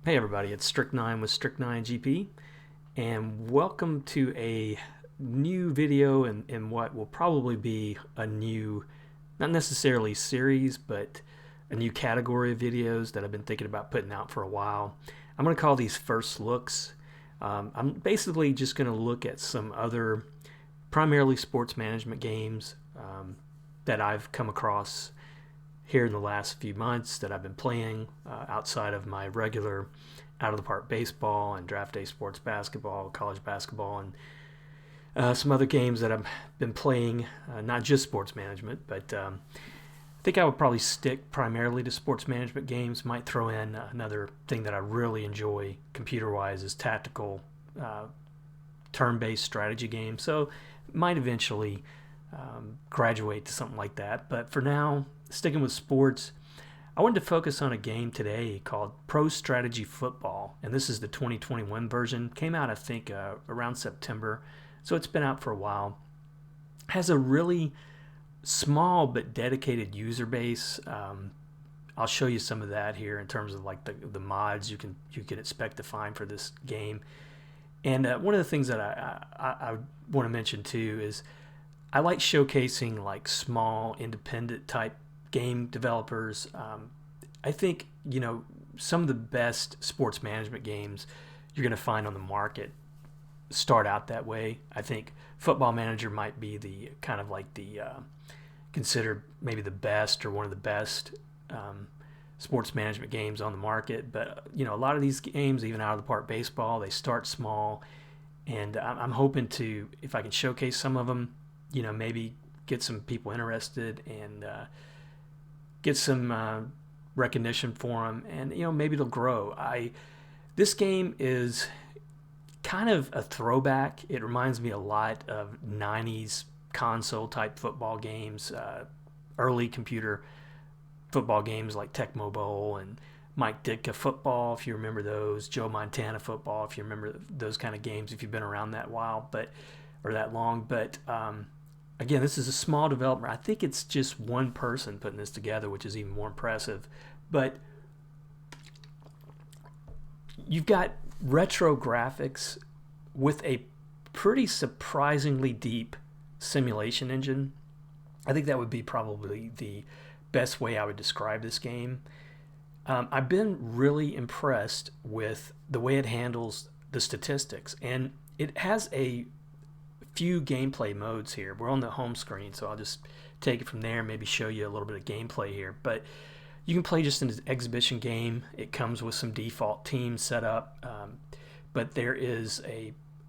Hey everybody, it's Strict9 with Strict9 GP, and welcome to a new video in what will probably be a new, not necessarily series, but a new category of videos that I've been thinking about putting out for a while. I'm going to call these first looks. I'm basically just going to look at some other primarily sports management games that I've come across here in the last few months that I've been playing outside of my regular out of the park baseball and draft day sports basketball, college basketball, and some other games that I've been playing, not just sports management, but I think I would probably stick primarily to sports management games. Might throw in another thing that I really enjoy computer wise is tactical turn based strategy games. So might eventually graduate to something like that. But for now, sticking with sports, I wanted to focus on a game today called Pro Strategy Football, and this is the 2021 version. Came out, I think, around September, so it's been out for a while. Has a really small but dedicated user base. I'll show you some of that here in terms of like the mods you can expect to find for this game. And one of the things that I want to mention too is I like showcasing like small independent type game developers. I think some of the best sports management games you're going to find on the market start out that way. I think Football Manager might be the kind of like the considered maybe the best or one of the best sports management games on the market. But a lot of these games, even out of the park baseball, they start small, and I'm hoping to, if I can showcase some of them, maybe get some people interested and get some recognition for them, and maybe it'll grow. This game is kind of a throwback. It reminds me a lot of 90s console type football games, early computer football games like Tecmo Bowl and Mike Ditka football, if you remember those, Joe Montana football, if you remember those kind of games, if you've been around that while, or that long. But again, this is a small developer. I think it's just one person putting this together, which is even more impressive. But you've got retro graphics with a pretty surprisingly deep simulation engine. I think that would be probably the best way I would describe this game. I've been really impressed with the way it handles the statistics, and it has a few gameplay modes here. We're on the home screen, so I'll just take it from there and maybe show you a little bit of gameplay here. But you can play just an exhibition game. It comes with some default teams set up, but there is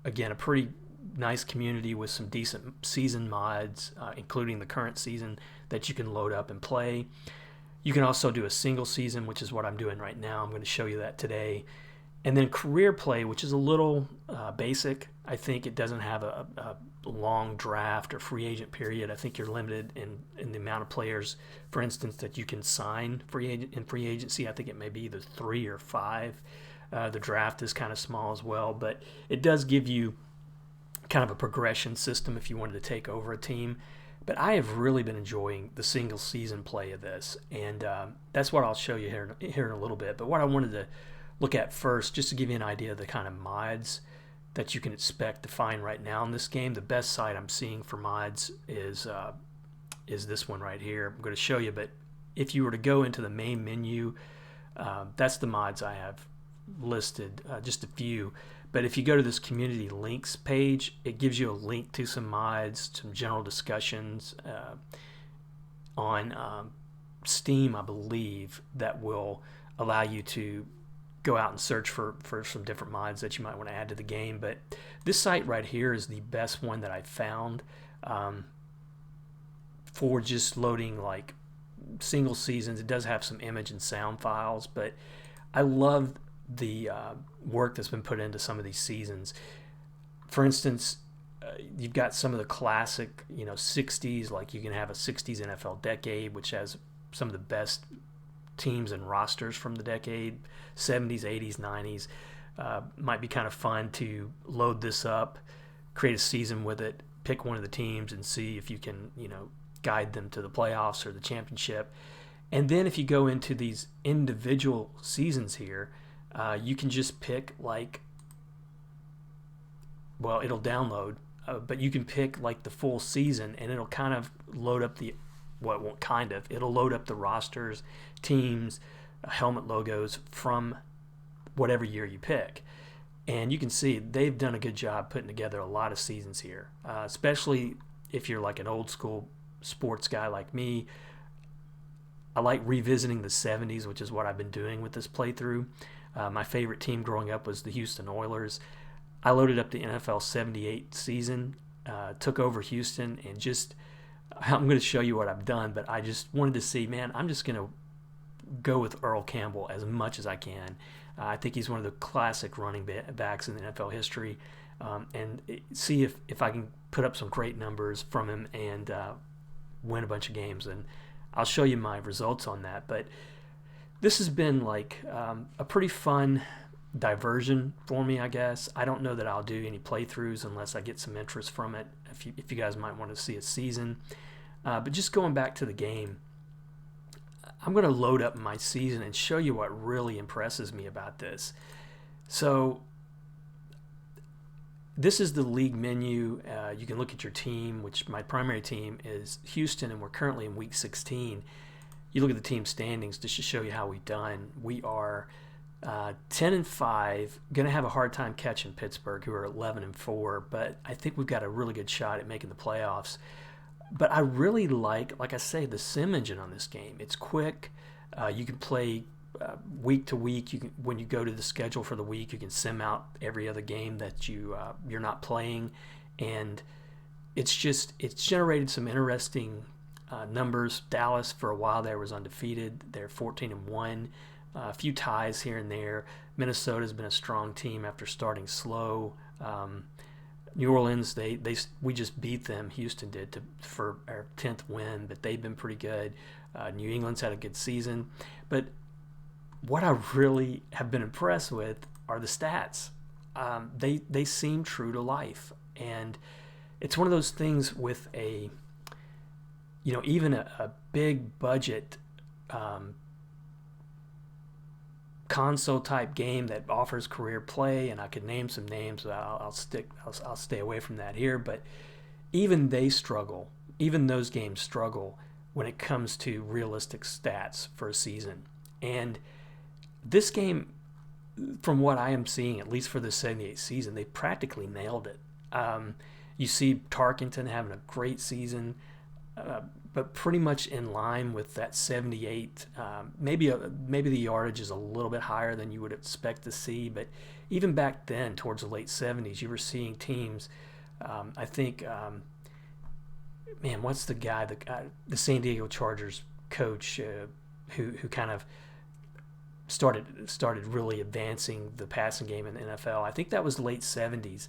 again a pretty nice community with some decent season mods, including the current season that you can load up and play. You can also do a single season, which is what I'm doing right now. I'm going to show you that today. And then career play, which is a little basic. I think it doesn't have a long draft or free agent period. I think you're limited in the amount of players, for instance, that you can sign in free agency. I think it may be either 3 or 5. The draft is kind of small as well, but it does give you kind of a progression system if you wanted to take over a team. But I have really been enjoying the single season play of this, and that's what I'll show you here in a little bit. But what I wanted to look at first, just to give you an idea of the kind of mods that you can expect to find right now in this game. The best site I'm seeing for mods is this one right here. I'm going to show you, but if you were to go into the main menu, that's the mods I have listed, just a few. But if you go to this community links page, it gives you a link to some mods, some general discussions on Steam, I believe, that will allow you to go out and search for some different mods that you might want to add to the game. But this site right here is the best one that I found for just loading like single seasons. It does have some image and sound files, but I love the work that's been put into some of these seasons. For instance, you've got some of the classic 60s, like you can have a 60s NFL decade, which has some of the best teams and rosters from the decade. 70s, 80s, 90s might be kind of fun to load this up, create a season with it, pick one of the teams and see if you can guide them to the playoffs or the championship. And then if you go into these individual seasons here, You can just pick like, well, it'll download, but you can pick like the full season, and it'll kind of load up the, well, it won't kind of, it'll load up the rosters, teams, helmet logos from whatever year you pick. And you can see they've done a good job putting together a lot of seasons here, especially if you're like an old school sports guy like me. I like revisiting the 70s, which is what I've been doing with this playthrough. My favorite team growing up was the Houston Oilers. I loaded up the NFL 78 season, took over Houston, and just, I'm going to show you what I've done, but I just wanted to see, man, I'm just going to go with Earl Campbell as much as I can. I think he's one of the classic running backs in the NFL history, and see if I can put up some great numbers from him and win a bunch of games. And I'll show you my results on that. But this has been like a pretty fun diversion for me, I guess. I don't know that I'll do any playthroughs unless I get some interest from it, if you guys might want to see a season. But just going back to the game, I'm going to load up my season and show you what really impresses me about this. So this is the league menu. You can look at your team, which my primary team is Houston, and we're currently in week 16. You look at the team standings just to show you how we've done. We are 10-5, going to have a hard time catching Pittsburgh, who are 11-4, but I think we've got a really good shot at making the playoffs. But I really like I say, the sim engine on this game. It's quick. You can play week to week. When you go to the schedule for the week, you can sim out every other game that you're not playing, and it's generated some interesting numbers. Dallas, for a while there, was undefeated. They're 14-1. A few ties here and there. Minnesota's been a strong team after starting slow. New Orleans, we just beat them. Houston did for our 10th win, but they've been pretty good. New England's had a good season, but what I really have been impressed with are the stats. They seem true to life, and it's one of those things with even a big budget console type game that offers career play, and I could name some names, but I'll stay away from that here. But even those games struggle when it comes to realistic stats for a season. And this game, from what I am seeing, at least for the 78 season, they practically nailed it. You see Tarkenton having a great season, but pretty much in line with that 78. Maybe the yardage is a little bit higher than you would expect to see, but even back then, towards the late 70s, you were seeing teams. I think, what's the guy, the San Diego Chargers coach, who kind of started really advancing the passing game in the NFL. I think that was late 70s.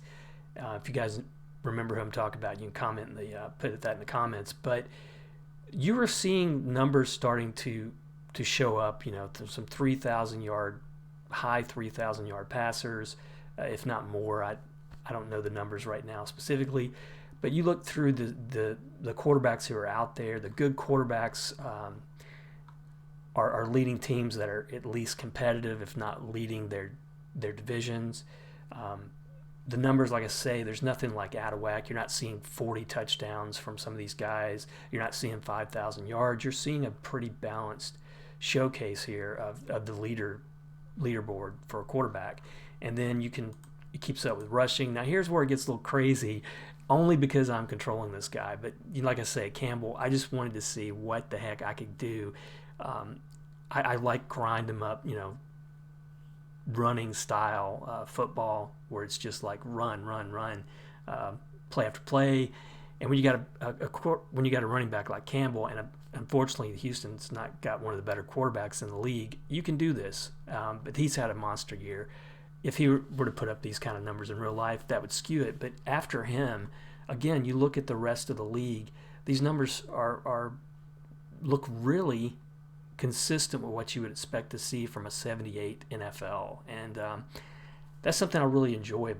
If you guys remember who I'm talking about, you can comment put that in the comments. But you were seeing numbers starting to show up, some 3,000 yard, high 3,000 yard passers, if not more. I don't know the numbers right now specifically, but you look through the quarterbacks who are out there. The good quarterbacks are leading teams that are at least competitive, if not leading their divisions. The numbers, like I say, there's nothing like out of whack. You're not seeing 40 touchdowns from some of these guys. You're not seeing 5,000 yards. You're seeing a pretty balanced showcase here of the leaderboard for a quarterback. And then it keeps up with rushing. Now here's where it gets a little crazy, only because I'm controlling this guy. But like I say, Campbell, I just wanted to see what the heck I could do. I like grind them up, running style football, where it's just like run, play after play. And when you got a running back like Campbell, and unfortunately Houston's not got one of the better quarterbacks in the league, you can do this. But he's had a monster year. If he were to put up these kind of numbers in real life, that would skew it. But after him, again, you look at the rest of the league, these numbers look really consistent with what you would expect to see from a 78 NFL, and that's something I really enjoy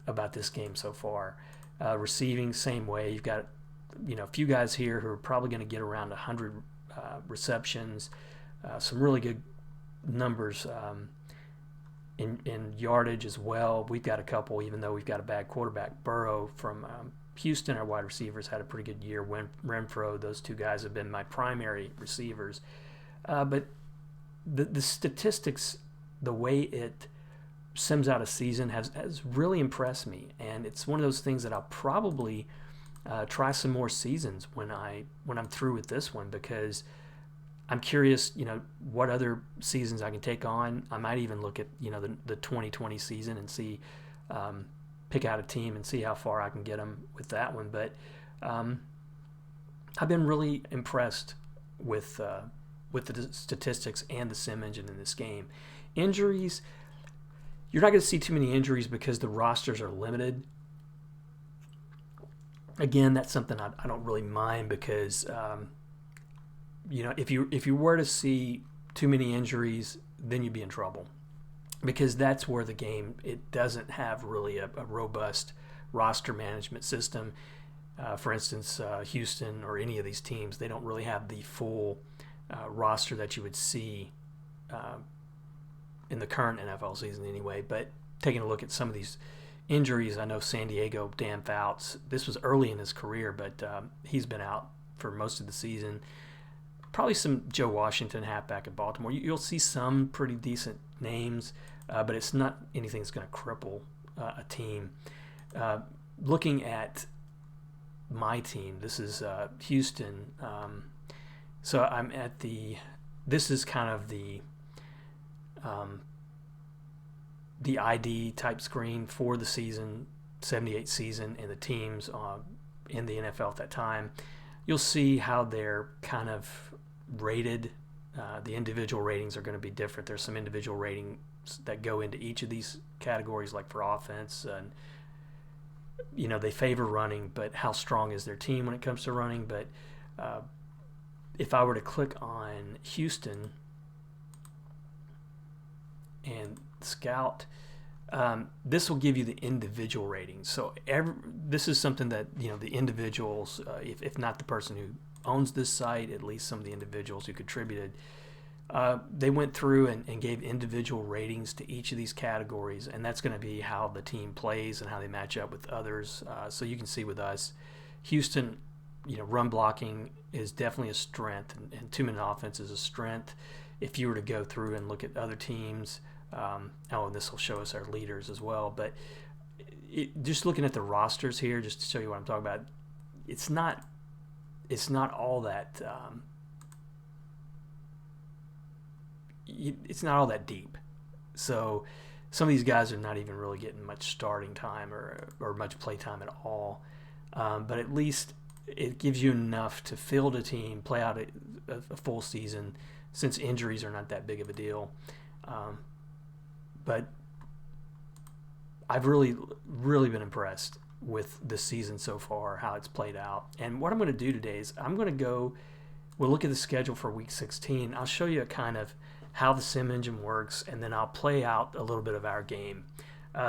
about this game so far. Receiving, same way. You've got a few guys here who are probably going to get around 100 receptions, some really good numbers in yardage as well. We've got a couple, even though we've got a bad quarterback. Burrow from Houston, our wide receivers, had a pretty good year. Renfro, those two guys have been my primary receivers. But the statistics, the way it sims out a season has really impressed me. And it's one of those things that I'll probably try some more seasons when I'm through with this one, because I'm curious, what other seasons I can take on. I might even look at, the 2020 season and see, pick out a team and see how far I can get them with that one. But I've been really impressed with the statistics and the sim engine in this game. Injuries, you're not going to see too many injuries because the rosters are limited. Again, that's something I don't really mind, because if you were to see too many injuries, then you'd be in trouble, because that's where the game, it doesn't have really a robust roster management system. For instance, Houston or any of these teams, they don't really have the full roster that you would see in the current NFL season anyway. But taking a look at some of these injuries, I know San Diego, Dan Fouts, this was early in his career, but he's been out for most of the season. Probably some Joe Washington, halfback at Baltimore. You'll see some pretty decent names, but it's not anything that's going to cripple a team. Looking at my team, this is Houston. So I'm at this is kind of the ID type screen for the season, 78 season, and the teams in the NFL at that time. You'll see how they're kind of rated. The individual ratings are going to be different. There's some individual ratings that go into each of these categories, like for offense, and they favor running, but how strong is their team when it comes to running? But if I were to click on Houston and scout, this will give you the individual ratings. So this is something that the individuals, if not the person who owns this site, at least some of the individuals who contributed, they went through and gave individual ratings to each of these categories, and that's going to be how the team plays and how they match up with others. So you can see with us, Houston, run blocking is definitely a strength, and two-minute offense is a strength. If you were to go through and look at other teams, and this will show us our leaders as well, but just looking at the rosters here, just to show you what I'm talking about, it's not all that it's not all that deep. So some of these guys are not even really getting much starting time or much play time at all, but at least it gives you enough to field a team, play out a full season, since injuries are not that big of a deal. But I've really been impressed with this season so far, how it's played out. And what I'm going to do today is we'll look at the schedule for week 16. I'll show you a kind of how the sim engine works, and then I'll play out a little bit of our game.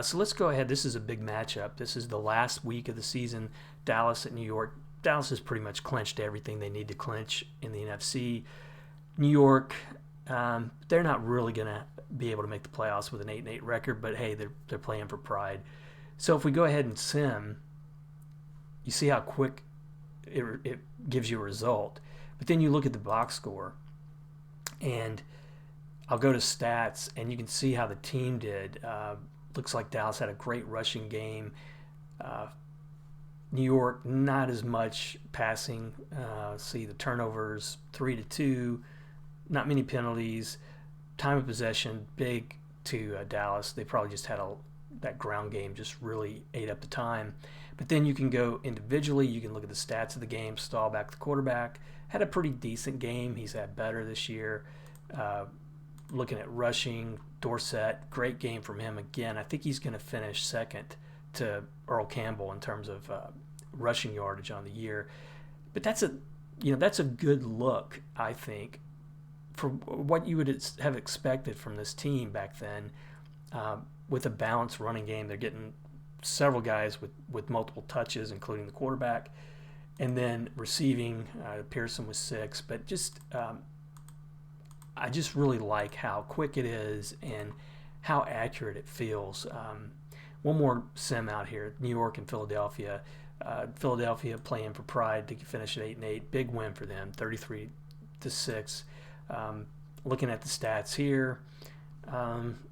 So let's go ahead. This is a big matchup. This is the last week of the season, Dallas at New York. Dallas has pretty much clinched everything they need to clinch in the NFC. New York, they're not really going to be able to make the playoffs with an 8-8 record, but hey, they're playing for pride. So if we go ahead and sim, you see how quick it gives you a result. But then you look at the box score, and I'll go to stats, and you can see how the team did. Looks like Dallas had a great rushing game. New York, not as much passing. See the turnovers, 3-2, not many penalties. Time of possession, big to Dallas. They probably just had that ground game just really ate up the time. But then you can go individually. You can look at the stats of the game. Staubach, the quarterback, had a pretty decent game. He's had better this year. Looking at rushing, Dorsett, great game from him again. I think he's going to finish second to Earl Campbell in terms of rushing yardage on the year. But that's a good look, I think, for what you would have expected from this team back then. With a balanced running game, they're getting several guys with multiple touches, including the quarterback, and then receiving, Pearson was 6. But just I just really like how quick it is and how accurate it feels. One more sim out here: New York and Philadelphia. Philadelphia playing for pride to finish at 8-8. Big win for them, 33-6. Looking at the stats here,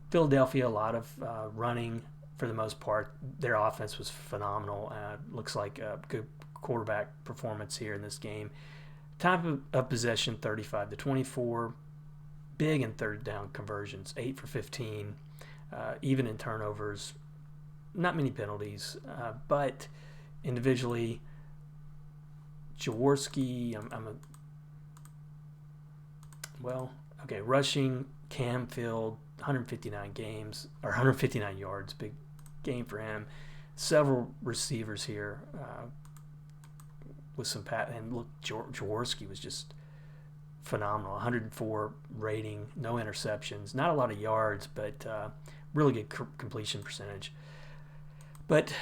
Philadelphia, a lot of running for the most part. Their offense was phenomenal. Looks like a good quarterback performance here in this game. Time of possession, 35-24. Big in third down conversions, 8 for 15. Even in turnovers, not many penalties, but individually, Jaworski, rushing, Camfield, 159 yards, big game for him. Several receivers here with some and look, Jaworski was just phenomenal. 104 rating, no interceptions, not a lot of yards, but really good completion percentage. But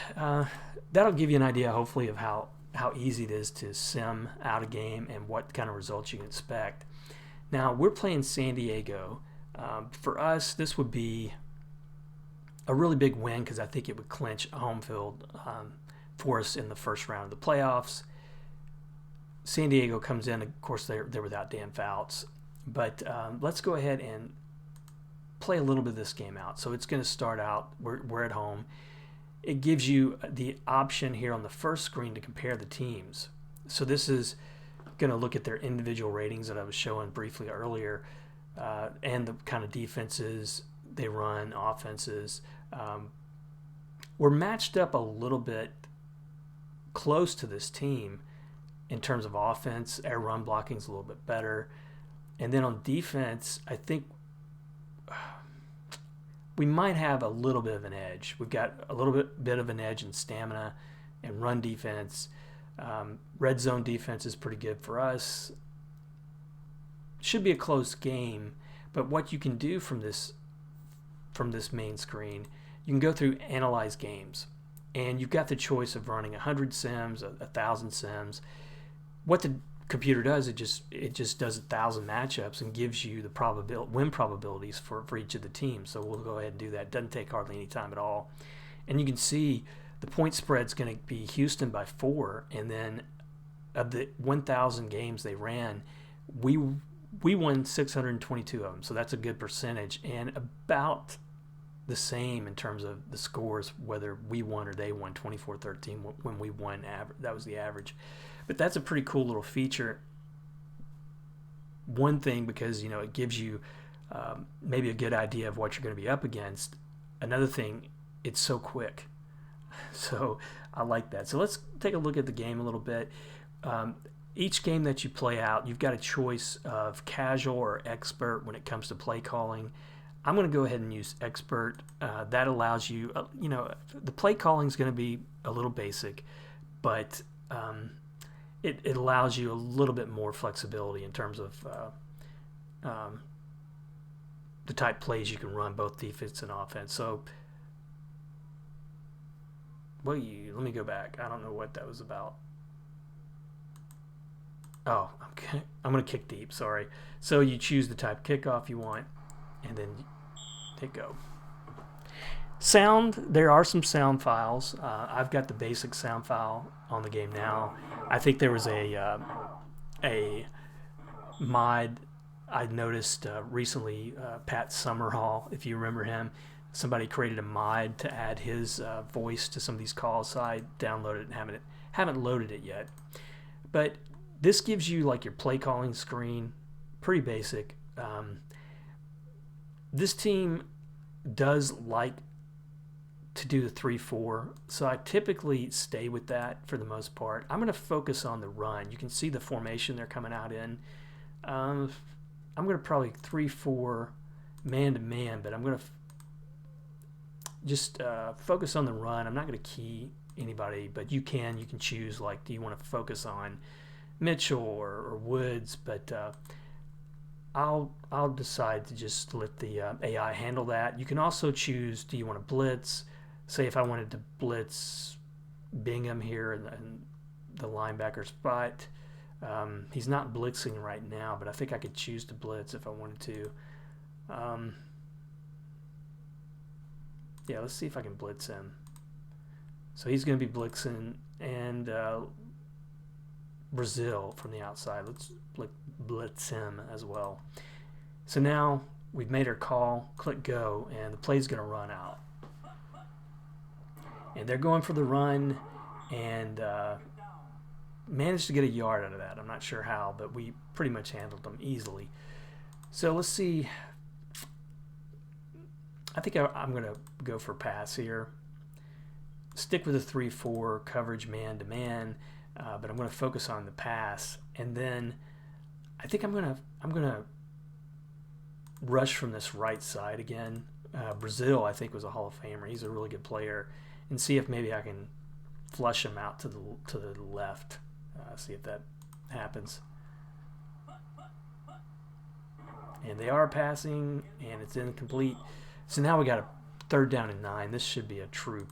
that'll give you an idea, hopefully, of how easy it is to sim out a game and what kind of results you can expect. Now, we're playing San Diego. For us, this would be a really big win because I think it would clinch home field for us in the first round of the playoffs. San Diego comes in, of course, they're without Dan Fouts. But let's go ahead and play a little bit of this game out. So it's going to start out, we're at home. It gives you the option here on the first screen to compare the teams. So this is going to look at their individual ratings that I was showing briefly earlier, and the kind of defenses they run, offenses. We're matched up a little bit close to this team in terms of offense. Our run blocking is a little bit better. And then on defense, I think we might have a little bit of an edge. We've got a little bit of an edge in stamina and run defense. Red zone defense is pretty good for us. Should be a close game, but what you can do from this main screen, you can go through analyze games, and you've got the choice of running 100 sims, 1,000 sims. What the computer does, it just does 1,000 matchups and gives you the win probabilities for each of the teams. So we'll go ahead and do that. It doesn't take hardly any time at all. And you can see the point spread's going to be Houston by 4, and then of the 1,000 games they ran, we won 622 of them. So that's a good percentage, and about the same in terms of the scores, whether we won or they won, 24-13 when we won. That was the average. But that's a pretty cool little feature. One thing, because it gives you maybe a good idea of what you're going to be up against. Another thing, it's so quick. So I like that. So let's take a look at the game a little bit. Each game that you play out, you've got a choice of casual or expert when it comes to play calling. I'm going to go ahead and use expert. That allows you, the play calling is going to be a little basic, but it allows you a little bit more flexibility in terms of the type plays you can run, both defense and offense. So, let me go back. I don't know what that was about. Oh, okay. I'm going to kick deep, sorry. So you choose the type kickoff you want, and then hit go. Sound, there are some sound files. I've got the basic sound file on the game now. I think there was a mod I noticed recently, Pat Summerhall, if you remember him. Somebody created a mod to add his voice to some of these calls, so I downloaded it and haven't loaded it yet. But this gives you like your play calling screen, pretty basic. This team does like to do the 3-4, so I typically stay with that for the most part. I'm going to focus on the run. You can see the formation they're coming out in. I'm going to probably 3-4 man-to-man, but I'm going to just focus on the run. I'm not going to key anybody, but you can choose, like, do you want to focus on Mitchell or Woods, but I'll decide to just let the AI handle that. You can also choose, do you want to blitz? Say if I wanted to blitz Bingham here in the linebacker spot. He's not blitzing right now, but I think I could choose to blitz if I wanted to. Yeah, let's see if I can blitz him. So he's going to be blitzing, and Brazil from the outside. Let's blitz him as well. So now we've made our call, click go, and the play's going to run out. And they're going for the run, and managed to get a yard out of that. I'm not sure how, but we pretty much handled them easily. So let's see. I think I'm going to go for pass here. Stick with a 3-4 coverage man-to-man, but I'm going to focus on the pass. And then I think I'm going to rush from this right side again. Brazil, I think, was a Hall of Famer. He's a really good player. And see if maybe I can flush him out to the left. See if that happens. And they are passing, and it's incomplete. So now we got a 3rd down and 9. This should be a true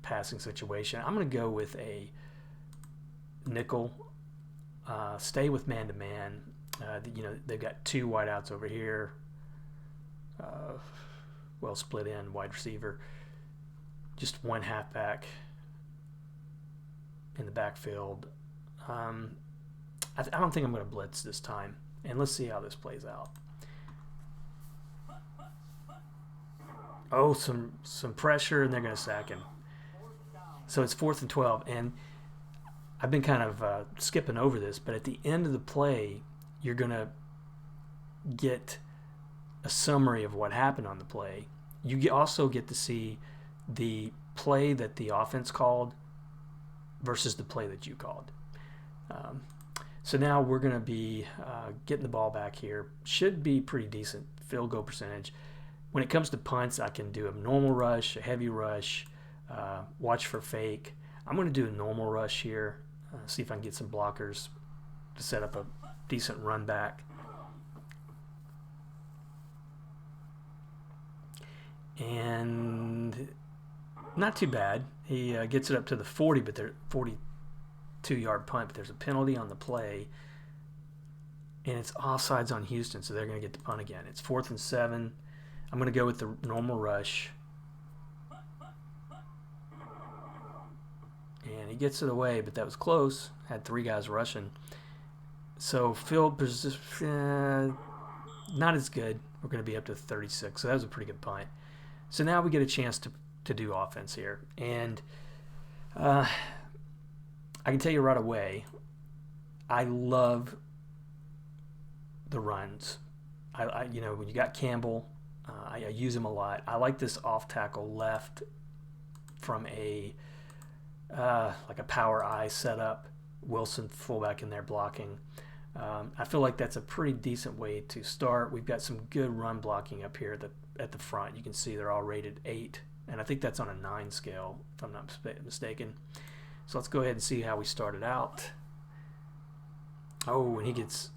passing situation. I'm going to go with a nickel. Stay with man-to-man. You know, they've got 2 wideouts over here. Well split in wide receiver. Just 1 halfback in the backfield. I don't think I'm going to blitz this time. And let's see how this plays out. Oh, some pressure, and they're going to sack him. So it's 4th and 12, and I've been kind of skipping over this, but at the end of the play, you're going to get a summary of what happened on the play. You also get to see the play that the offense called versus the play that you called. So now we're going to be getting the ball back here. Should be pretty decent field goal percentage. When it comes to punts, I can do a normal rush, a heavy rush, watch for fake. I'm going to do a normal rush here, see if I can get some blockers to set up a decent run back. And not too bad. He gets it up to the 40, but they're 42-yard punt, but there's a penalty on the play. And it's offsides on Houston, so they're going to get the punt again. It's 4th and 7. I'm going to go with the normal rush. And he gets it away, but that was close. Had 3 guys rushing. So field position, not as good. We're going to be up to 36, so that was a pretty good punt. So now we get a chance to do offense here. And I can tell you right away, I love the runs. You know, when you got Campbell, I use him a lot. I like this off tackle left from a like a power I setup. Wilson fullback in there blocking. I feel like that's a pretty decent way to start. We've got some good run blocking up here at the front. You can see they're all rated 8, and I think that's on a 9 scale if I'm not mistaken. So let's go ahead and see how we started out. Oh, and he gets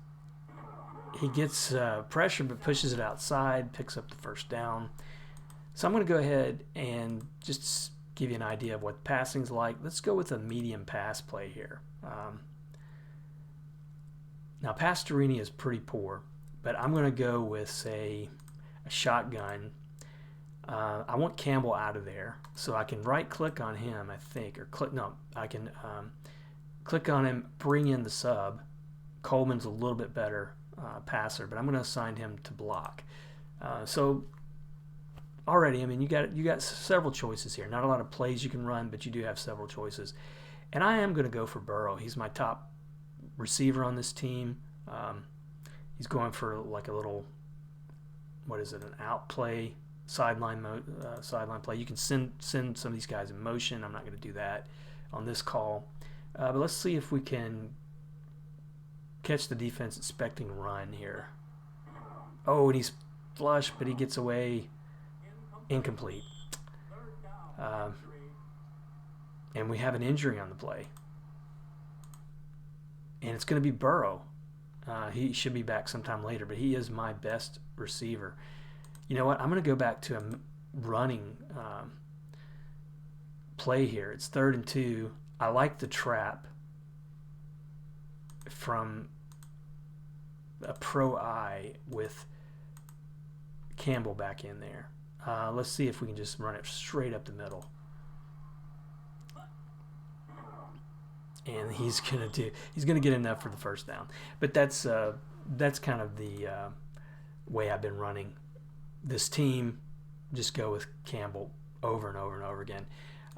pressure but pushes it outside, picks up the 1st down. So I'm going to go ahead and just give you an idea of what passing's like. Let's go with a medium pass play here. Now Pastorini is pretty poor, but I'm going to go with, say, a shotgun. I want Campbell out of there, so I can right-click on him, I think, or I can click on him, bring in the sub. Coleman's a little bit better passer, but I'm going to assign him to block. So already, I mean, you got several choices here. Not a lot of plays you can run, but you do have several choices. And I am going to go for Burrow. He's my top receiver on this team. He's going for like a little, what is it, an out play, sideline play. You can send some of these guys in motion. I'm not going to do that on this call. But let's see if we can catch the defense expecting run here. Oh, and he's flush, but he gets away. Incomplete. And we have an injury on the play. And it's going to be Burrow. He should be back sometime later, but he is my best receiver. You know what? I'm going to go back to a running play here. It's 3rd and 2. I like the trap from a pro eye with Campbell back in there. Let's see if we can just run it straight up the middle. And he's gonna get enough for the first down. But that's kind of the way I've been running this team. Just go with Campbell over and over and over again.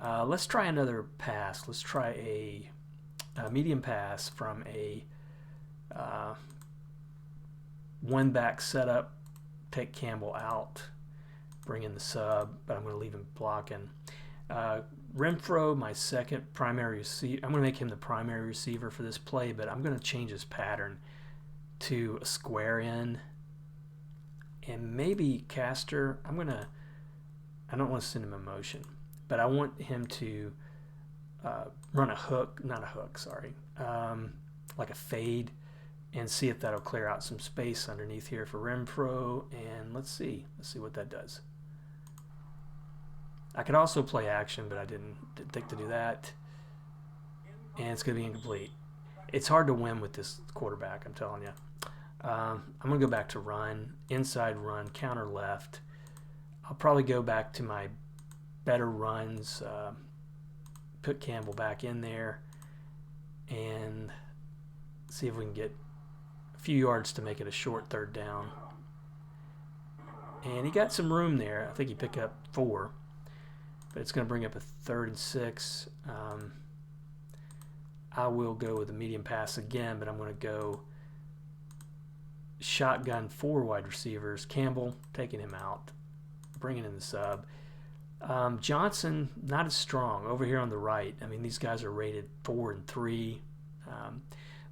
Let's try another pass. Let's try a medium pass from a one back setup. Take Campbell out, bring in the sub, but I'm going to leave him blocking. Renfro, my second primary receiver. I'm going to make him the primary receiver for this play, but I'm going to change his pattern to a square in. And maybe Caster, I don't want to send him in motion, but I want him to run a hook, not a hook, sorry, like a fade, and see if that'll clear out some space underneath here for Renfro. And let's see what that does. I could also play action, but I didn't think to do that. And it's going to be incomplete. It's hard to win with this quarterback, I'm telling you. I'm going to go back to run, inside run, counter left. I'll probably go back to my better runs, put Campbell back in there, and see if we can get a few yards to make it a short third down. And he got some room there. I think he picked up 4. But it's going to bring up a 3rd and 6. I will go with a medium pass again, but I'm going to go shotgun 4 wide receivers. Campbell, taking him out, bringing in the sub. Johnson, not as strong over here on the right. I mean, these guys are rated 4 and 3.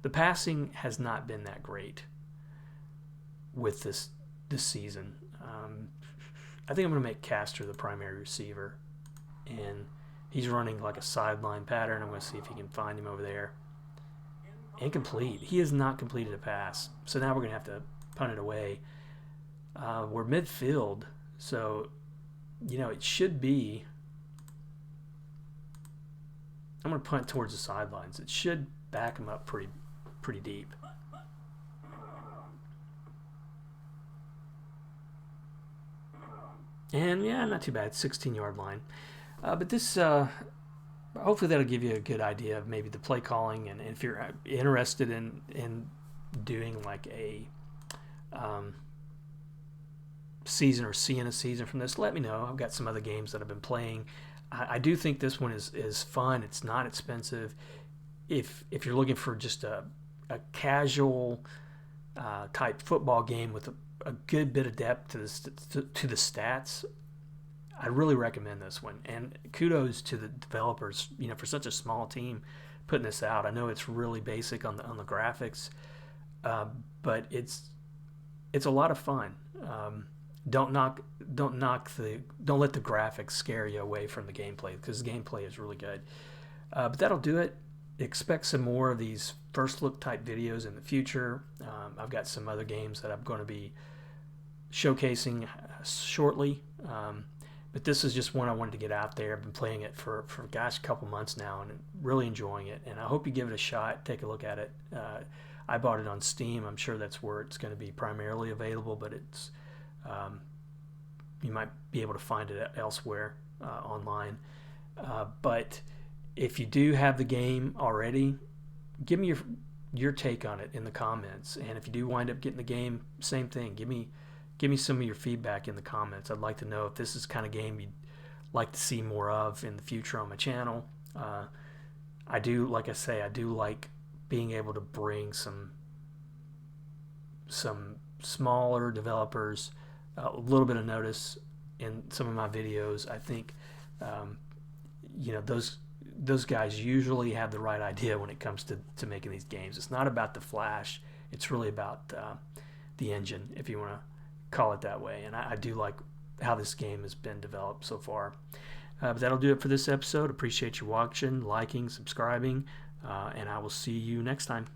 The passing has not been that great with this season. I think I'm going to make Caster the primary receiver. And he's running like a sideline pattern. I'm going to see if he can find him over there. Incomplete. He has not completed a pass. So now we're going to have to punt it away. We're midfield. So, it should be... I'm going to punt towards the sidelines. It should back him up pretty deep. And, yeah, not too bad. 16-yard line. But this, hopefully that'll give you a good idea of maybe the play calling, and if you're interested in doing like a season or seeing a season from this, let me know. I've got some other games that I've been playing. I do think this one is fun. It's not expensive. If you're looking for just a casual type football game with a good bit of depth to the stats, I really recommend this one, and kudos to the developers, for such a small team putting this out. I know it's really basic on the graphics, but it's a lot of fun. Don't let the graphics scare you away from the gameplay, because the gameplay is really good. But that'll do it. Expect some more of these first look type videos in the future. I've got some other games that I'm going to be showcasing shortly. But this is just one I wanted to get out there. I've been playing it for a couple months now and really enjoying it. And I hope you give it a shot. Take a look at it. I bought it on Steam. I'm sure that's where it's going to be primarily available, but it's you might be able to find it elsewhere online. But if you do have the game already, give me your take on it in the comments. And if you do wind up getting the game, same thing. Give me some of your feedback in the comments. I'd like to know if this is the kind of game you'd like to see more of in the future on my channel. I do like being able to bring some smaller developers a little bit of notice in some of my videos. I think those guys usually have the right idea when it comes to making these games. It's not about the flash. It's really about the engine, if you want to call it that way. And I do like how this game has been developed so far. But that'll do it for this episode. Appreciate you watching, liking, subscribing, and I will see you next time.